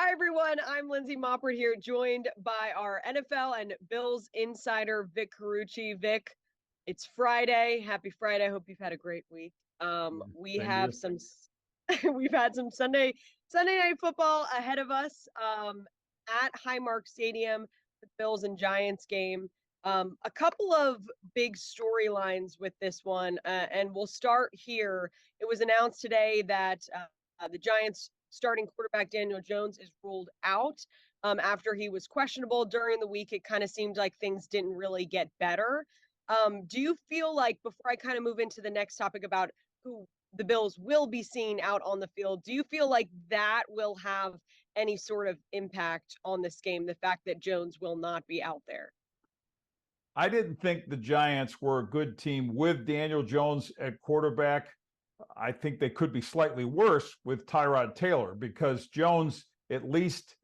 Hi, everyone. I'm Lindsey Moppert here, joined by our NFL and Bills insider, Vic Carucci. Vic, it's Friday. Happy Friday. I hope you've had a great week. We Same to you. have some, we've had some Sunday night football ahead of us at Highmark Stadium, the Bills and Giants game. A couple of big storylines with this one, and we'll start here. It was announced today that the Giants starting quarterback Daniel Jones is ruled out after he was questionable during the week. It kind of seemed like things didn't really get better. Do you feel like, before I kind of move into the next topic about who the Bills will be seeing out on the field, do you feel like that will have any sort of impact on this game, the fact that Jones will not be out there? I didn't think the Giants were a good team with Daniel Jones at quarterback. I think they could be slightly worse with Tyrod Taylor because Jones at least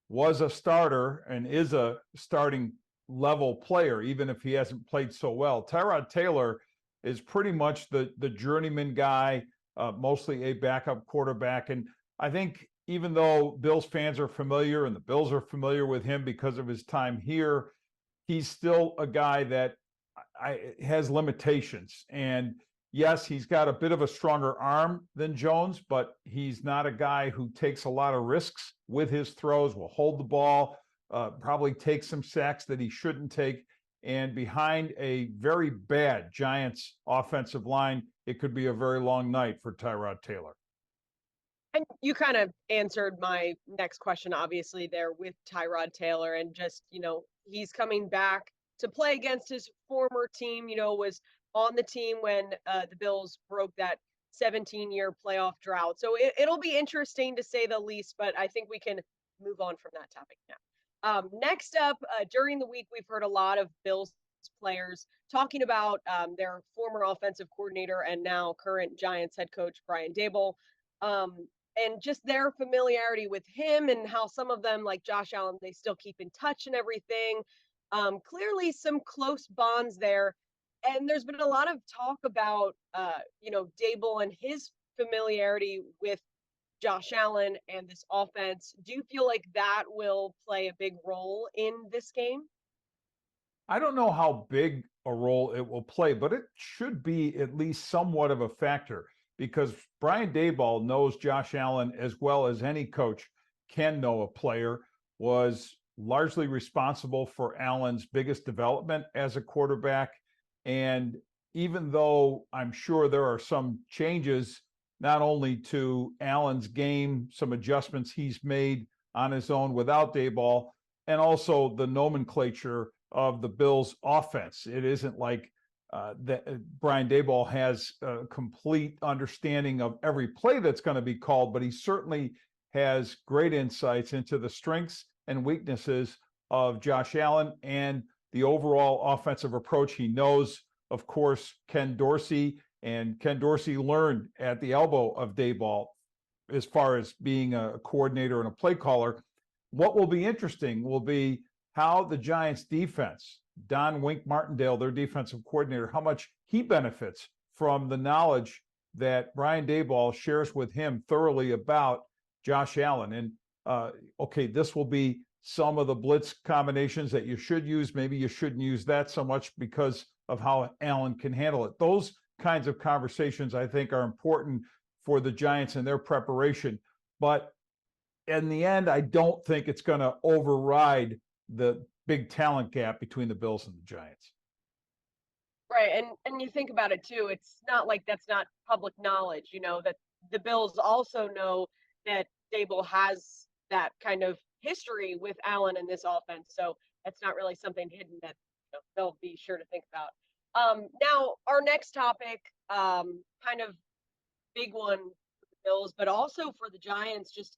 was a starter and is a starting level player, even if he hasn't played so well. Tyrod Taylor is pretty much the journeyman guy, mostly a backup quarterback. And I think even though Bills fans are familiar and the Bills are familiar with him because of his time here, he's still a guy that has limitations. And yes, he's got a bit of a stronger arm than Jones, but he's not a guy who takes a lot of risks with his throws, will hold the ball, probably take some sacks that he shouldn't take. And behind a very bad Giants offensive line, it could be a very long night for Tyrod Taylor. And you kind of answered my next question, obviously, there with Tyrod Taylor, and just, he's coming back to play against his former team, was on the team when the Bills broke that 17-year playoff drought. So it'll be interesting, to say the least, but I think we can move on from that topic now. Next up, during the week, we've heard a lot of Bills players talking about their former offensive coordinator and now current Giants head coach, Brian Daboll, and just their familiarity with him, and how some of them, like Josh Allen, they still keep in touch and everything. Clearly some close bonds there. And there's been a lot of talk about, Daboll and his familiarity with Josh Allen and this offense. Do you feel like that will play a big role in this game? I don't know how big a role it will play, but it should be at least somewhat of a factor because Brian Daboll knows Josh Allen as well as any coach can know a player, was largely responsible for Allen's biggest development as a quarterback. And even though I'm sure there are some changes, not only to Allen's game, some adjustments he's made on his own without Daboll, and also the nomenclature of the Bills' offense. It isn't like Brian Daboll has a complete understanding of every play that's going to be called, but he certainly has great insights into the strengths and weaknesses of Josh Allen and the overall offensive approach. He knows, of course, Ken Dorsey, and Ken Dorsey learned at the elbow of Daboll as far as being a coordinator and a play caller. What will be interesting will be how the Giants defense, Don Wink Martindale, their defensive coordinator, how much he benefits from the knowledge that Brian Daboll shares with him thoroughly about Josh Allen. And okay, this will be some of the blitz combinations that you should use. Maybe you shouldn't use that so much because of how Allen can handle it. Those kinds of conversations, I think, are important for the Giants and their preparation. But in the end, I don't think it's going to override the big talent gap between the Bills and the Giants. Right. And you think about it too, it's not like that's not public knowledge, that the Bills also know that Daboll has that kind of history with Allen in this offense. So that's not really something hidden that they'll be sure to think about. Now, our next topic, kind of big one for the Bills, but also for the Giants, just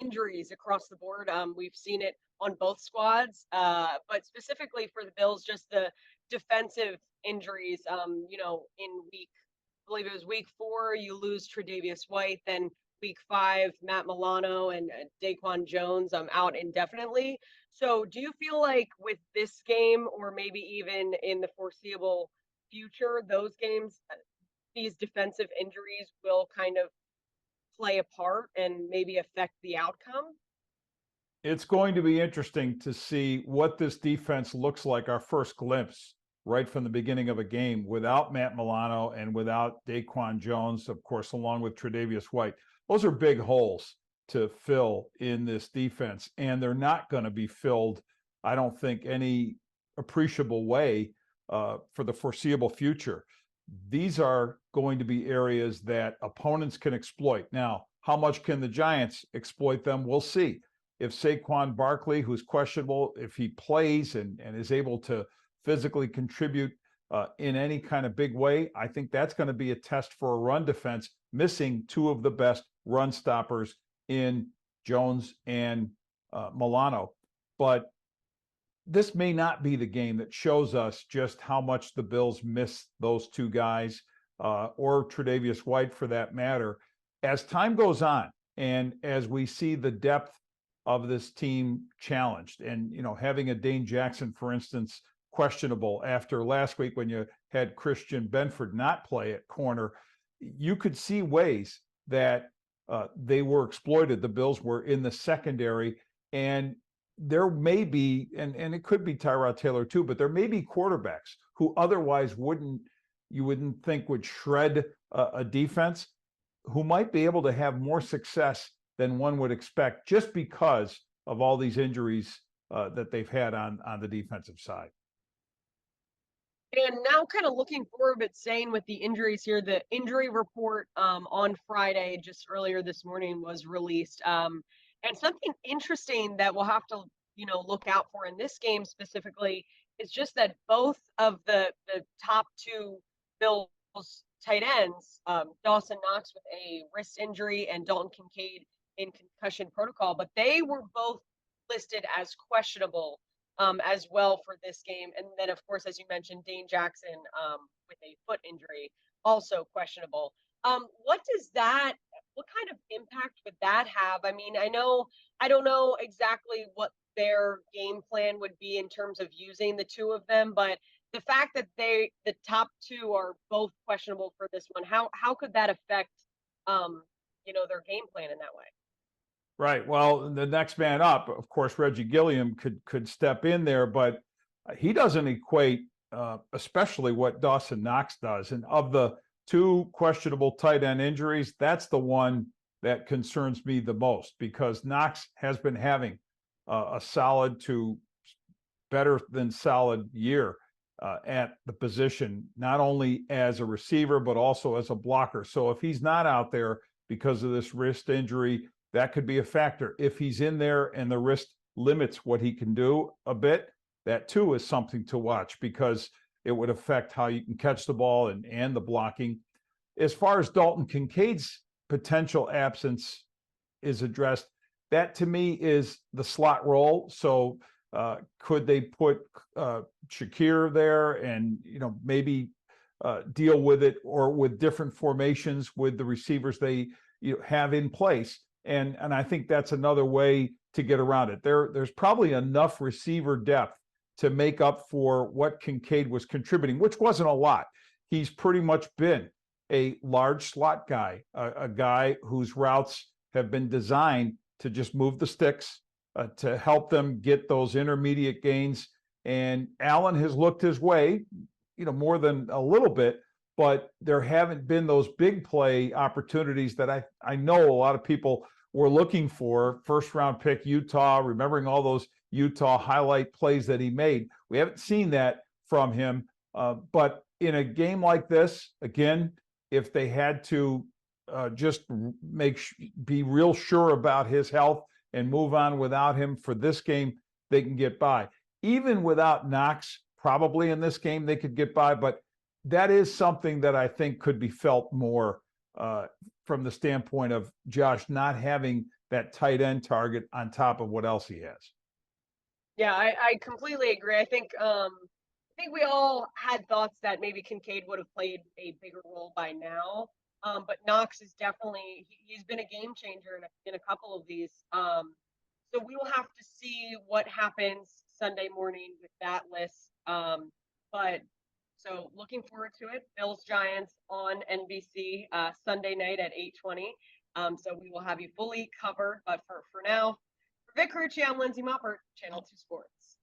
injuries across the board. We've seen it on both squads, but specifically for the Bills, just the defensive injuries. In I believe it was week 4, you lose Tre'Davious White, then week 5, Matt Milano and Daquan Jones out indefinitely. So do you feel like with this game, or maybe even in the foreseeable future, those games, these defensive injuries will kind of play a part and maybe affect the outcome? It's going to be interesting to see what this defense looks like, our first glimpse right from the beginning of a game without Matt Milano and without Daquan Jones, of course, along with Tre'Davious White. Those are big holes to fill in this defense, and they're not going to be filled, I don't think, any appreciable way for the foreseeable future. These are going to be areas that opponents can exploit. Now, how much can the Giants exploit them? We'll see. If Saquon Barkley, who's questionable, if he plays and is able to physically contribute in any kind of big way, I think that's going to be a test for a run defense, missing two of the best run stoppers in Jones and Milano. But this may not be the game that shows us just how much the Bills miss those two guys, or Tre'Davious White for that matter. As time goes on and as we see the depth of this team challenged, and having a Dane Jackson, for instance, questionable after last week when you had Christian Benford not play at corner, you could see ways that they were exploited. The Bills were in the secondary, and there may be, and it could be Tyrod Taylor too, but there may be quarterbacks who otherwise you wouldn't think would shred a defense, who might be able to have more success than one would expect just because of all these injuries that they've had on the defensive side. And now kind of looking forward, but staying with the injuries here, the injury report on Friday, just earlier this morning, was released. And something interesting that we'll have to, look out for in this game specifically is just that both of the top two Bills tight ends, Dawson Knox with a wrist injury and Dalton Kincaid in concussion protocol, but they were both listed as questionable as well for this game. And then, of course, as you mentioned, Dane Jackson with a foot injury, also questionable. What kind of impact would that have? I mean, I don't know exactly what their game plan would be in terms of using the two of them, but the fact that the top two are both questionable for this one, how could that affect, their game plan in that way? Right. Well, the next man up, of course, Reggie Gilliam could step in there, but he doesn't equate, especially what Dawson Knox does. And of the two questionable tight end injuries, that's the one that concerns me the most, because Knox has been having a solid to better than solid year at the position, not only as a receiver, but also as a blocker. So if he's not out there because of this wrist injury, that could be a factor. If he's in there and the wrist limits what he can do a bit, that too is something to watch, because it would affect how you can catch the ball and the blocking. As far as Dalton Kincaid's potential absence is addressed, that to me is the slot role. So could they put Shakir there and maybe deal with it, or with different formations with the receivers they have in place? And I think that's another way to get around it. There's probably enough receiver depth to make up for what Kincaid was contributing, which wasn't a lot. He's pretty much been a large slot guy, a guy whose routes have been designed to just move the sticks, to help them get those intermediate gains. And Allen has looked his way, more than a little bit, but there haven't been those big play opportunities that I know a lot of people were looking for. First round pick Utah, remembering all those Utah highlight plays that he made. We haven't seen that from him. But in a game like this, again, if they had to just be real sure about his health and move on without him for this game, they can get by. Even without Knox, probably in this game, they could get by. But that is something that I think could be felt more from the standpoint of Josh not having that tight end target on top of what else he has. Yeah, I completely agree. I think we all had thoughts that maybe Kincaid would have played a bigger role by now. But Knox is definitely, he's been a game changer in a couple of these. So we will have to see what happens Sunday morning with that list. But so looking forward to it. Bills Giants on NBC Sunday night at 8:20. So we will have you fully covered. But for now, for Vic Carucci, I'm Lindsey Moppert, Channel 2 Sports.